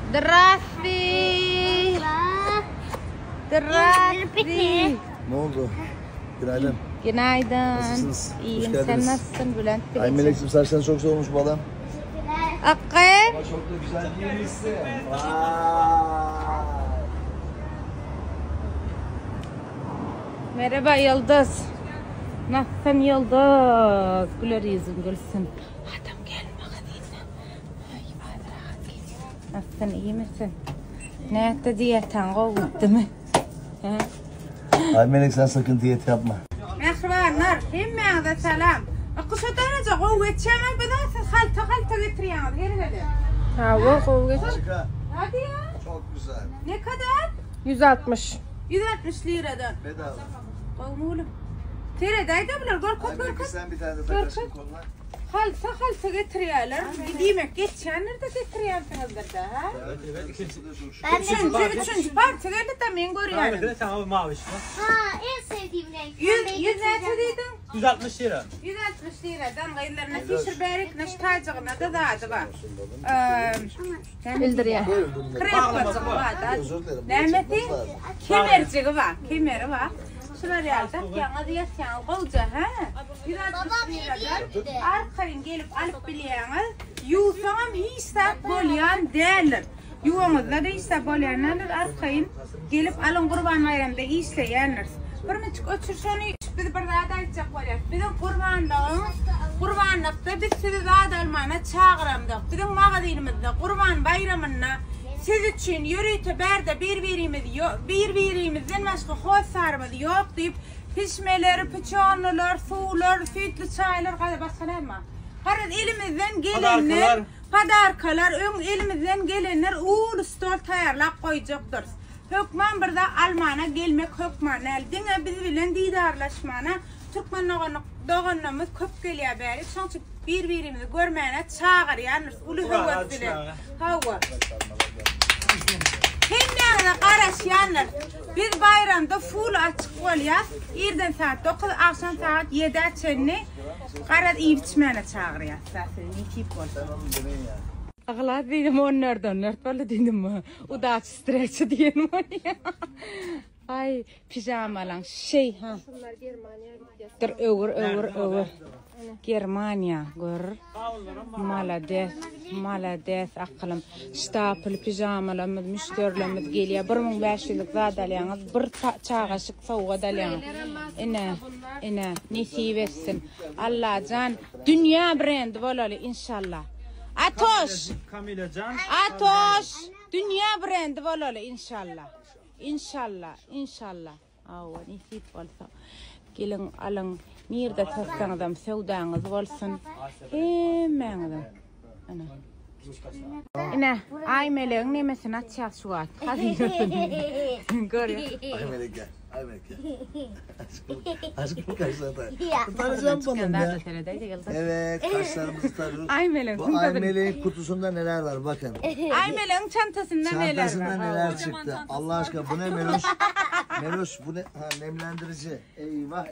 Zdrasti. Zdrasti. Ne oldu? Günaydın. Günaydın. Nasılsınız? İyiyim. Sen nasılsın Bülent? Ay Melek'cim saçların çok güzel olmuş balam. Hakkı. Ama çok da güzel giymişsin. Merhaba Yıldız. Nasılsın Yıldız? Güler yüzün gülsün. Adam gelme hadi. Nasılsın, iyi misin? Ne etti diyeten kovuldu mu? Ay Melek sen sakın diyet yapma. Merhabalar, hemmeye selam. Akışa derece kuvvet çemel bedensiniz. Halta getiriyorsunuz. Geri hadi. Hava kuvvet. Hadi ya. Çok güzel. Ne kadar? 160. 160 liradan. Bedava. Kavmulum. Teredeydi bilir. Ay Korkut. Melek sen bir tane de takarsın koluna. Halta getiriyorlar. Gidimek geçenler de getiriyorsunuzdur da. Üçüncü parça geldi de ben görüyorum. Ahmet'e tamam mavi işte. Ha, en sevdiğim renk. 100 ne dedin? 160 lira. 160 liradan gayırlarına fişir berik neştacığına da dağıdı var. Bildiriyor. Krem kocası var da. Nehmeti kemerciği var. Kemeri var. Şular yalda. Yana diyesen koca ha. 160 liradan arkayın gelip alıp biliyeniz. Yuğsanım hiç sap bolyan değerler. Yuğanızda da hiç sap bolyanlar arkayın gelip alın kurban bayramda işleyenler. Bir miçik öçürşeni bir de daha aytacak var ya. Bizim kurbanlıkta biz sizi daha da almana çağıramdık. Bizim mağazayımızda kurban bayramına siz için yürüyüp berde birbirimizden başka hoş sarmadı yok deyip pişmeleri, pıçanlılar, sular, sütlü çaylar kadar başka ne mi? Karın elimizden gelenler, padarkalar, elimizden gelenler uğur stol tayarlap koyacaktır. Hükman burada Almana gelmek hükman eldine biz bilen didarlaşmana Türkmen doğanımız köp geliyor beri. Çünkü birbirimizi görmeyene çağırıyoruz. Ulu hava. Hava. Hemlerine karışıyorlar. Biz bayramda full açık oluyor. İrden saat 9, akşam saat 7'de çenni. Karat iyi biçmeyene çağırıyor. Zaten ne tip olsun. Ağlar dedim onlardan, böyle dedim o da streçi diyelim ya. Ay pijamalan şey ha. Bunlar Germaniya gideceğiz. Dur över. Germaniya gör. Malades aklım. Stapel pijamalarımız, müşterilerimiz geliyor. 1500'lik zadalyanız, bir çağaşık soğuğa dalyanız. İne nesi versin. Allah can dünya brendi bolalı inşallah. Atoş. Kamila Can. Atoş. Dünya brendi bolalı inşallah. İnşallah. Ava nisip olsa. Gelin alın. Nerede satsanızam sevdanız olsun. Hemen. Ana. İne. Ay meleğin nemesini açacak şu an. Hadi yürüsün. Görüyor. Ay Melek gel. Aşkım kaşlar da. Tutaracağım balım ya. Evet kaşlarımızı tarıyoruz. Ay meleğin. Bu Ay Melek'in kutusunda neler var bakın. Ay meleğin çantasında neler var. Çantasında neler çıktı. Allah aşkına bu ne Meloş? Meloş bu ne? Ha, nemlendirici. Eyvah.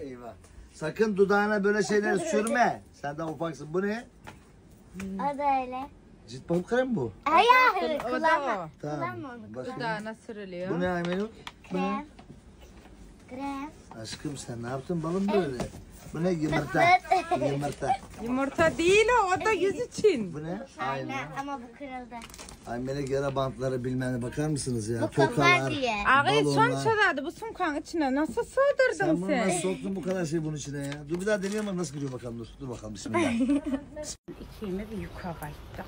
Sakın dudağına böyle şeyler sürme. Sen daha ufaksın. Bu ne? O da öyle. Cilt bakım kremi bu. Hayır, O da kullanma. o. Tamam. Bakın. Dudağına sürülüyor. Bu ne Ay Melek? Krem. Aşkım sen ne yaptın balım böyle? Bu ne yumurta? Yumurta değil o da yüz için. Bu ne? Aynen ama bu kırıldı. Ay Melek yara bantları bilmem ne bakar mısınız ya? Bu kızlar diye. Ağay son balonlar. çadadı bu sumkanın içine nasıl sığdırdın Sen bunu nasıl sen? soktun bu kadar şey bunun içine ya? Dur bir daha deneyelim ama nasıl giriyor bakalım dur bakalım bismillah. İkimiz yukarı gittik.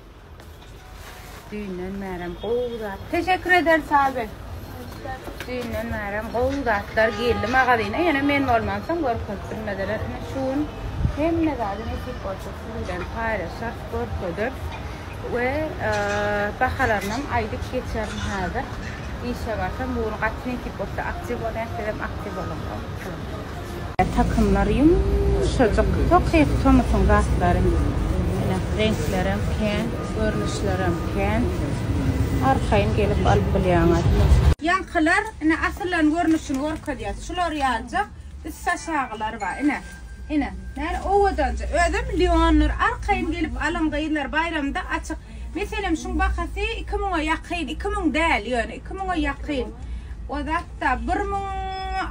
Düğünden merem kovdat. Teşekkür ederiz abi. Düğünden merem kovdatlar geldi mağazına. Yine men olmansam korkutturmadılar. Şun hem ne kadar nesip olacak suyla paylaşır korkudur. Ve bakalarından aydık geçerim hazır. İşe varsam bunu kaç nesip olsa aktif olan dedim aktif olalım. Takımlar yumuşacık. Çok hafif tomusun gazlarım. Renklerim ken, görünüşlerim ken. Arkayın gelip alıp biliyorlar. Yankılar, asıllan görünüşünü orkadıyız. Şular yalacak, saçağılar var. Nerede ovadanca. Ödüm liyanlar arkayın gelip alın gayırlar bayramda açık. Mesela şun bakası 2000'a yakın, 2000 değil yani 2000'a yakın. O da hatta 1000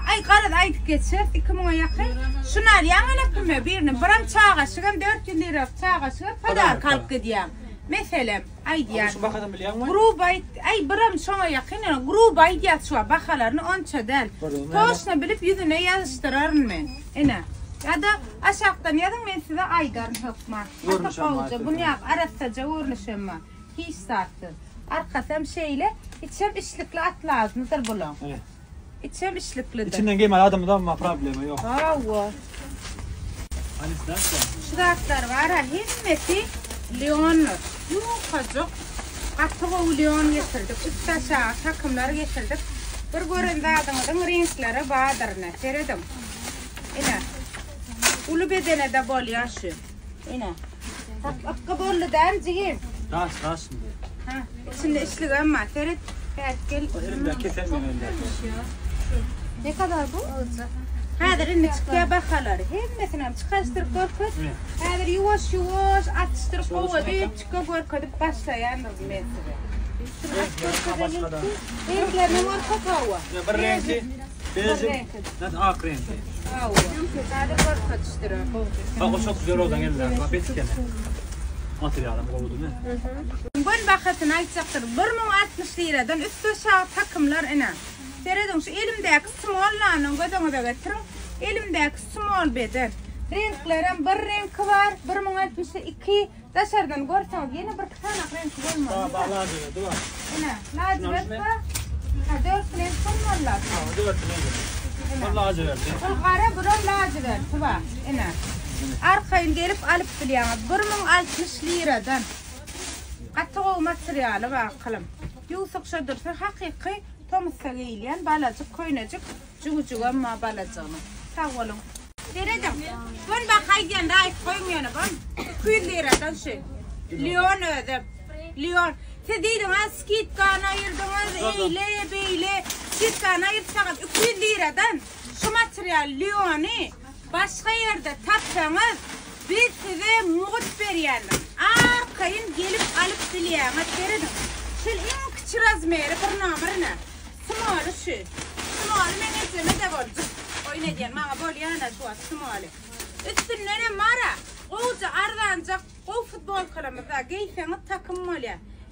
ay qarad aytıp geçer 2000'a yakın. Şunar yana pime birini biram çağa şıgan 400 lira çağa şıgan padar kalıp gidiyam. Mesela ay diyan. Şu bakadan biliyor musun? Grup ay biram şuna yakın yani grup ay diye şu bakalarını onça del. Toşna bilip yüzüne yazıştırarım ben. Ene. Ya da aşağıdan yazın ben size aygarın hükmar. Bunu yap arasaca uğrunuşum var. Hiç sartı. Arkasam şeyle içem işlikli at lazımdır bulan. Evet. İçem işliklidir. İçinden gelmedi adamdan mı problemi yok. Hava. Hani sen? Şuraklar var ha hizmeti Leon'ur. Yukacık. Katığı Leon getirdik. Üst aşağı takımlar getirdik. Bir görün adamın renkleri bağdırına. Seredim. Yine. Ulu bedene de bol yaşı. Yine. Hakkı bollu dem cihim. Taş mı? Ha, içinde işlik ama Ferit gel. Elimden kesemem elimden. Ne kadar bu? Hadir inni çıkıya bakalar. Hem mesela çıkartır korkut. Hadir yavaş atıştır kova büyük çıkıyor korkutup başlayanız mesela. Renklerine var kakawa. Ya bir renkli. Beyazı. Net ak renkli. Hadir korkutuştur. Bak o çok güzel oldu elimden. Bak betkene. Materyalım oldu ne? Bugün bakasını aytacaktır. 1060 liradan üst aşağı takımlar ina. Seyredin şu elimdeki small'larının gözüne getirin. Elimdeki small beden. Renklerin bir renk var. 1062. Dışarıdan görsen yine bir tane renk olmaz. Bağlar diyor, değil mi? Ina. Lacivert var. Ha 4 renk small'lar. Tamam, 4 renk. Vallahi acı verdi. Kara buram lacivert var. Ina. Arkayın gelip alıp biliyama 1060 liradan. Katığı materyali var kalım. Yusuk şödürse hakiki Tomsa giyleyen balacık koynacık cügü ama balacığını. Sağ olun. Deredim. Bun bakayken daha koymuyor bun. 200 liradan şey. Leon ödüm. Leon. Siz deydiniz skit kan ayırdınız eyle beyle. Skit kan ayırsanız 200 liradan şu materyal Leon'u başka yerde tapsanız biz size muğut veriyelim. Arkayın gelip alıp dileyemez deredim. Şöyle en küçük razmeri bir numarına. Small şu. Small menezeme de var. Oynayacağım bana böyle yana şu an small. Üstünlere mara. Oğuzca ardancak o futbol kalamızda giyseniz takınmalı.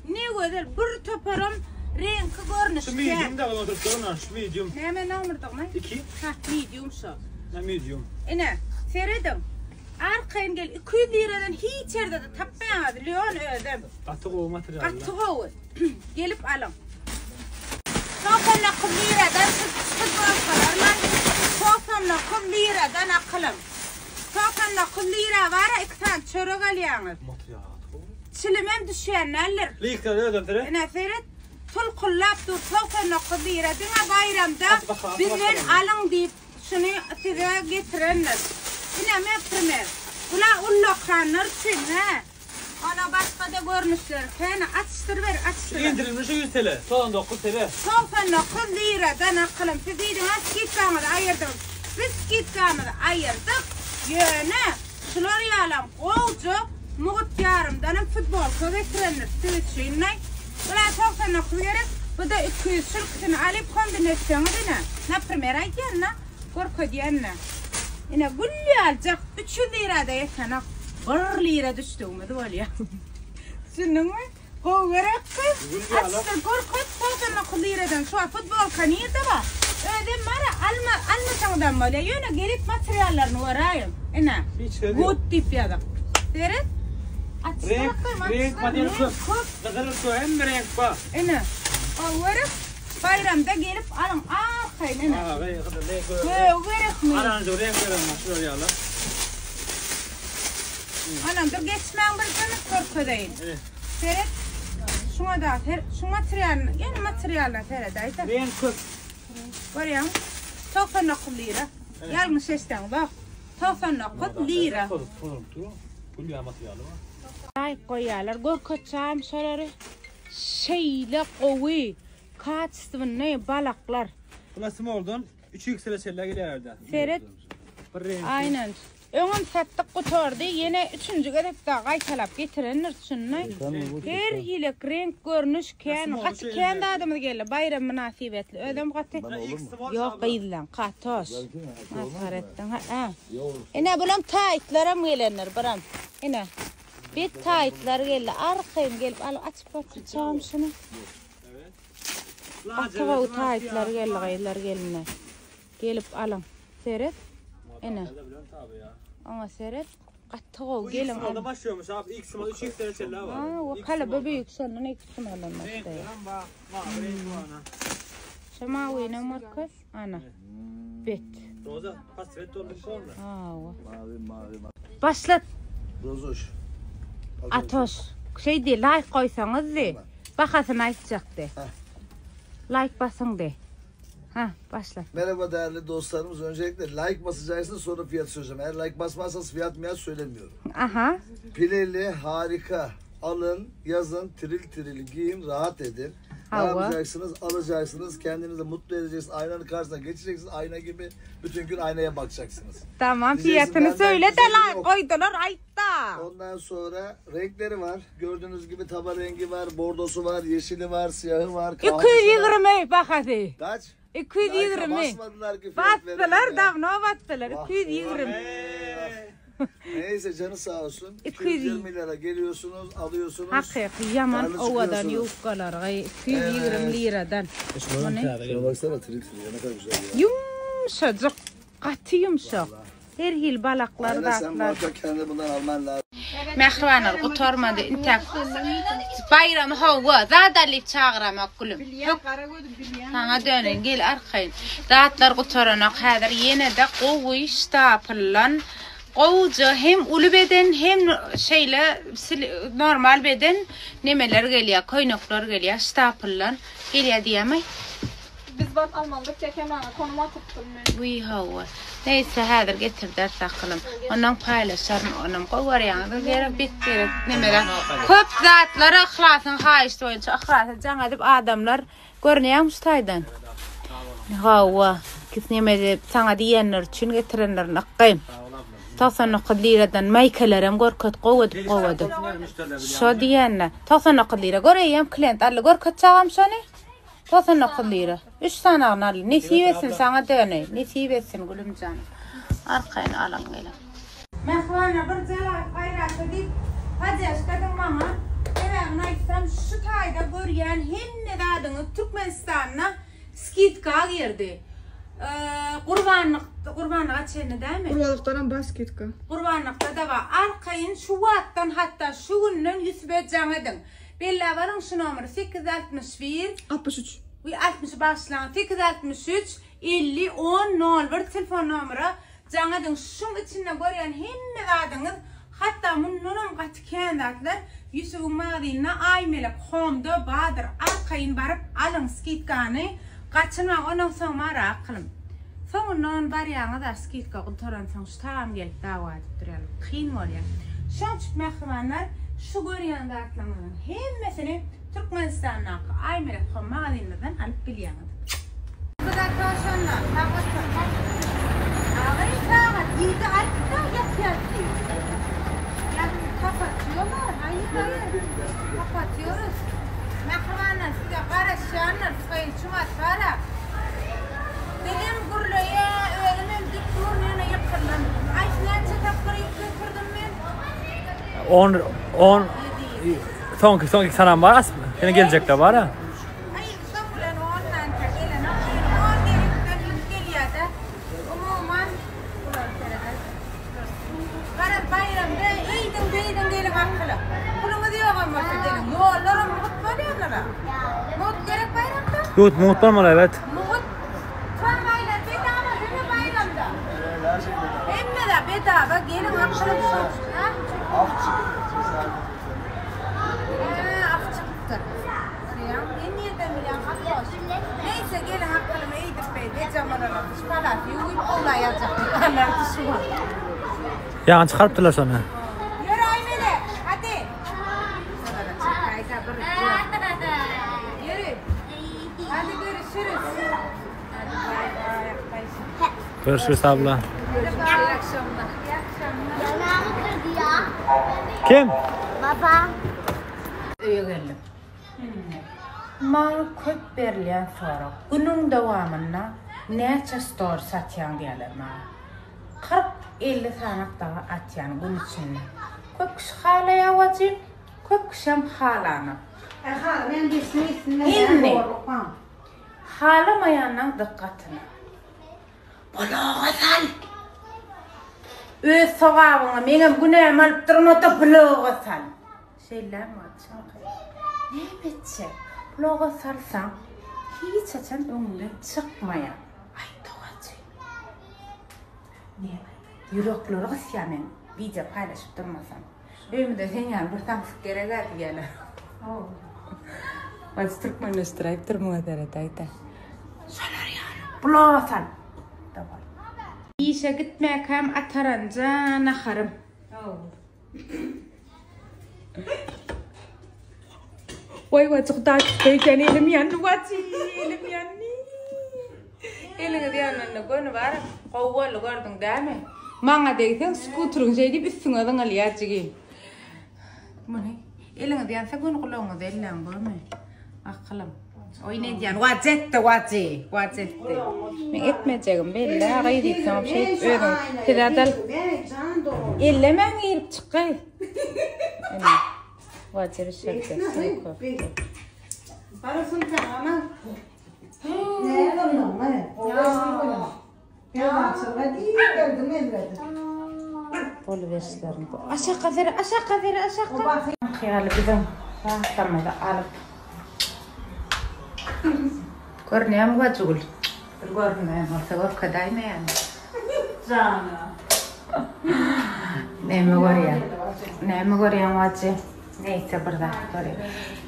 Ne kadar bir toparım renk görünüş. Şu medium da var orada şu medium. Ne hemen numaradak mı? 2. Ha medium şu. Ne medium. Ene seyredim. Arkayım gel 200 liradan hiç yerde de tapmayamadı. Leon ödem. Katığı o materyal. Katığı gelip alın. Sofanla 40 liradan futbol kalarlar. Sofanla 40 liradan akılım. Sofanla 40 lira var 2 tane çörek alıyorsunuz. Materyal. Çilimem düşenler. Likler ödem tere. Ene seyret. Tul kullap dur sofanla 40 lira. Dina bayramda bizden alın deyip şunu size getirenler. Yine mi primer? Ula ullokranlar için he. Ana başka da görmüşler. Kene atıştır ver atıştır. İndirilmiş 100 TL. Son 9 TL. Sofanla 40 liradan akılım. Siz deydiniz skitkamızı ayırdım. Biz skitkamızı ayırdık. Yöne. Şunları yalan koğucu. Muğut yarımdanım futbol getirenler. Siz için ne? Ula sofanla 40 lira. Bu da 200 şirketini alıp kombinasyonu dine. Ne primer aydiyen ne? Korku diyen ne? Yine gülü alacak 300 lira da yetene 1 lira düştüğümü de böyle. Şunun mu? Kovarak kız. Açtır korkut soğuklarına 40 liradan şu an futbol kaniyeti var. Öyle mara almasandan böyle yine gelip materyallerini varayım. Yine good tip ya da. Seyret. Renk materyal kız. Kadar su hem renk var. Yine. Kovarak bayramda gelip alın. Kayın yine. Kovarak mı? Aranjı renk verilmez. Şöyle yalan. Anam dur geçmeyen bir canım korkudayım. Evet. Seyret. Şuna da şu materyalini, yani materyalini seyredeydi. Renk kız. Görüyor musun? 99 lira. Yanlış sesten bak. 99 lira. Gülü materyali var. Ay koyarlar. Korkutacağım soruları. Şeyle kovi. Kaçtı ne balaklar. Burası mı oldun? 3 yüksele şeyler giderdi. Seyret. Bir renk. Aynen. Öňüm satdyk gutardy. Ýene 3-nji gerek daha gaýtalap getirenler şunny. Her hile renk görnüş kän, gaty kän adamy geldi. Bayram münasibetli. Ödem gaty. Ýok gaýdylan, gatoş. Masaretden. Ha. Ene bulam taýtlaram gelenler, baram. Ene. Bir taýtlar geldi. Arkaym gelip al açyp açacağım şunu. Evet. Atawa taýtlar geldi, gaýlar geline. Gelip alın. Seret. Ene. Ama seret. Qattağı gelin. Bu ilk başlıyormuş abi. İlk sınavda 3 dereceler var. O kala büyük sonun ilk sınavlarında. Şama oyna markas. Ana. Bet. Roza pasvet oldu sonra. Mavi. Başlat. Rozoş. Atoş. Şey de like koysanız de. Bakasın açacaktı. Like basın de. Ha, başla. Merhaba değerli dostlarımız. Öncelikle like basacaksınız, sonra fiyat söyleyeceğim. Eğer like basmazsanız fiyat söylemiyorum. Aha. Pileli harika. Alın, yazın, tril giyin, rahat edin. Ne Hava. yapacaksınız? Alacaksınız, kendinizi mutlu edeceksiniz. Aynanın karşısına geçeceksiniz. Ayna gibi bütün gün aynaya bakacaksınız. Tamam, Diyeceksin, fiyatını söyle de güzel like yok. koydular aytta. Ondan sonra renkleri var. Gördüğünüz gibi taba rengi var, bordosu var, yeşili var, siyahı var, kahvesi var. 220 bak hadi. Kaç? 220. Basmadılar ki fiyat Bastılar da ne bastılar? 220. Neyse canı sağ olsun. 220 220 lira geliyorsunuz, alıyorsunuz. Hakiki yaman Karlı ovadan çıkıyorsunuz. yufkalar. 220 liradan. Şuna baksana tril ne kadar güzel ya. Yumuşacık. Katı yumuşak. Her hil balaklar da Aynen sen atlar. muhakkak kendi bundan alman lazım. Mehribanlar qutarmadı. İntek bayram hava. Zadalip çağıramak gülüm. Sana dönün gel arkayın. Dağıtlar qutaranak hadir. Yine de qoğuy stapıllan. Qoğuca hem ulu beden hem şeyle normal beden nemeler geliyor. Koynaklar geliyor. Stapıllan. Geliyor diyemey. Biz bak almadık çekemem. Konuma tuttum ben. Uy hava. Neyse hadir getirdiler takılım. Ondan paylaşarım ondan qoğar yani. Gerek bitti. Nemeler. Köp zatları ahlasın hayıştı oyuncu. Ahlasın can edip adamlar görünüyor mustaydan. Hava. Kis nemede sana diyenler için getirenler nakayım. Tasana qadliradan maykalaram gorkat qowadı. Şo diyenler. Tasana qadlira göreyim klient alla gorkat çağam şoni. Tasana qadlira. 3 sanağın allı. Nesibesin sana döney. Nesibesin gülüm canım. Arkayın alın gelin. Mehvana bir jalay qayratı deyip hadi aşkadım bana. Evağına gitsem şu tayda görgen henne dadını Türkmenistan'na skitka girdi. Qurbanlığa çeni değil mi? Kurbalıktan basketka. Qurbanlıqda da var. Arkayın şu vaattan hatta şu günden yüsbet canıdın. Bella varın şu numara 861 63. 60 başlan 863 50 10 01 telefon numara canıdın şun içinde görüyen henne dadınız hatta mununum qatı kendatlar Yusuf'un mağdinine aymelek homda badır arkayın barıp alın skitkani qaçınma onun sonra aqılım. Sonundan baryağı da skitka qultaran sonuç tam gelip dava edip duralım. Qiyin var ya. Şunç mehribanlar şu görüyen dağıtlamanın hemmesini Türkmenistan'dan aymelek hom mağdiniden alıp bilyanıdı. Bu da koşanlar. Ağay sağat. Yedi altta yapıyatı. Kapatıyorlar. Hayır. Kapatıyoruz. Mehribanlar size qarasyanlar. Sayın çumat var. Benim gurluya ölümüm dikturuna yaptırdım. Ayşe'nce tapkırı götürdüm ben. 10 son sanam var aslında. Yine gelecekler var ha. Ay İstanbul'un ondan gelen o gerekten geliyor da. Umuman Karar bayramda eydin gelin akıllı. Kulumu diyor ama gelin. Yollarım mutlu oluyorlar. Mut gerek bayramda. Mutlu olmalı evet. Mut tramvaylar bedava değil mi bayramda? Hem de bedava gelin akıllı. Afçıktır. Ben niyeden bilen akıllı. Neyse gelin akıllı eydip beyde camalarla falan. Uyup olayacak. Anlar dışı var. Ya çıkarttılar sonra. Yürü Aymele, hadi. Yürü. Hadi görüşürüz. Görüşürüz abla. İyi akşamlar. Kim? Baba. Öye geldim. Ma köp berliyen sonra günün devamında neçe store satyan diyorlar ma. 40-50 tanak daha atyan gün içinde. Köp kişi halaya vacip, köp kişim halana. İnne. Halamayanın dikkatini. Bulağa sal. Öz sağabına menem güneyim alıp durmada bulağa sal. Şeyler mi açan? Ne bitse? Bulağa salsan hiç açan önünden çıkmayan. Ay doğacı. Ne? Yürekleri ısyanen video paylaşıp durmasam. Evimde sen yani bir tam sıkkere geldi gelir. Vaz Türkmenleştirip durmaya deretaydı. Solar yani. Bulağa sal. Tamam. İşe gitmek hem ataranca naharım. Vay vay çok dağıtıyken elim yandı vati elim yandı. Elim yandı konu var. Kavvalı gördün değil mi? Manga deyken skuterun şeydi bir sınırdan alıyacağım. Bu ne? Elim yansa konu kulağımda elim bu mu? Aklım. Oynayacağım. Vazette. Ben etmeyeceğim belli. Ağayı diyeceğim. Şey ödüm. Tiradal. Ellemem gelip çıkıyor. Vaziri şarkısı. Parasını tamam. Ne yapalım? Ya söyledi, geldim evladım. Polu verslerim. Aşağı kadar. Hayali bizim. Tamamda alıp. Görünüyor vacul. Görünüyor. Orta kadar mı yani? Canım. Ne mi görüyor vacı? Neyse burada görüyor.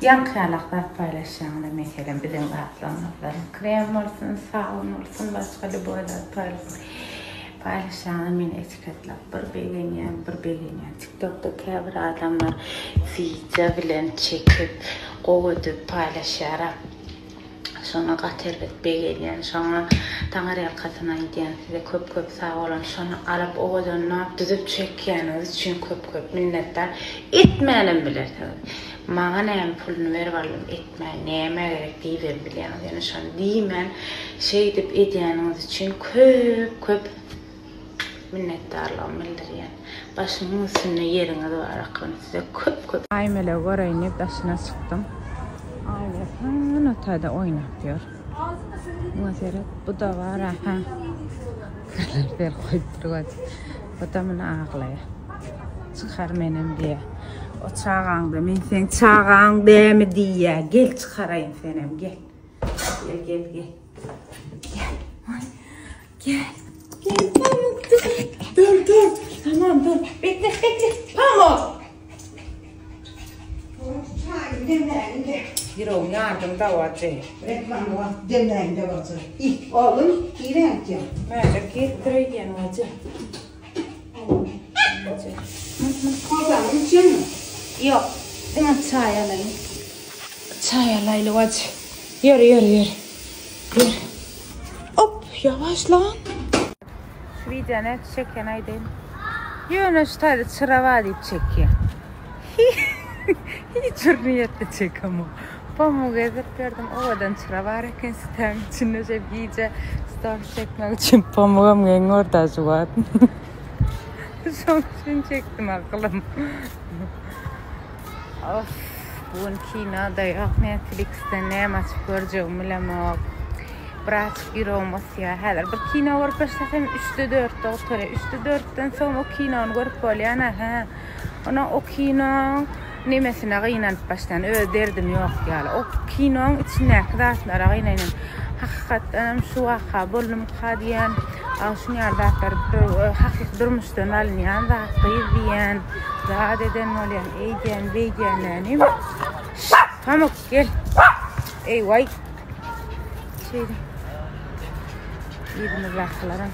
Yan kıyalaklar paylaşacağım da mesela bizim rahatlanmalarım. Krem olsun, sağın olsun, başka bir boylar paylaşacağım. Beni etiketlap bir beğeniyen. TikTok'ta bir adamlar video bilen çekip kovudup paylaşarak. Sonra qaterlet beğeniyen, sonra tanrıyal katına gidiyen size köp sağ olun. Sonra alıp oğuzun ne düzüp çekiyeniz için köp minnettar. Etmeyelim bilir tabi. Mağa neyem pulunu verip alalım etmeyin. Neyeme gerek deyivem biliyeniz. Yani şu an deyimen şey deyip ediyeniz için köp minnettarlığım bildiriyen. Başının üstüne yerine doğru akılın size köp. Aymele göreyinip başına çıktım. Aynen. Notada oynatıyor. Mesela bu da var ha. Karar koyduruyor. Bu da bana ağlıyor. Çıkar benim diye. O çağağında ben sen çağağın değil mi diye. Gel çıkarayım senem gel. Gel. Gel. Pamuk dur. Tamam dur. Bekle. Pamuk. Bir o yardımda vacı. Reklam var, demlerinde vacı. Oğlum, iğrenç ya. Böyle getireyim vacı. Kızamın için mi? Yok, hemen çay alayım vacı. Yürü. Hop, yavaş lan. Şu videonu çeken aydın. Yunus tadı çırava deyip çekiyor. Hiç niyetle çekemem. Pamuğu gezip gördüm. Ovadan çıra varken sitem içinde şey iyice story çekmek için pamuğum gen orada şu var. Son için çektim aklım. Of, bugün kinoda yok. Netflix'te ne maç göreceğim bilemem. Birazcık giroğumuz ya. Her bir kino var başlasam 3'te 4'te oturuyor. 3'te 4'ten sonra o kinonu görüp oluyor. Ona o kino nemesine gıyınanıp baştan derdim yok yani. O kinonun içine kıdaşlara gıyınanıp hakikaten şu vaka bölüm kadiyen şunu yardaklar hakik durmuştan alınyan zakıyı diyen zat eden olayan eygen beygenlenim. Pamuk gel. Ey vay. Şeydi. Yedimiz laklarım.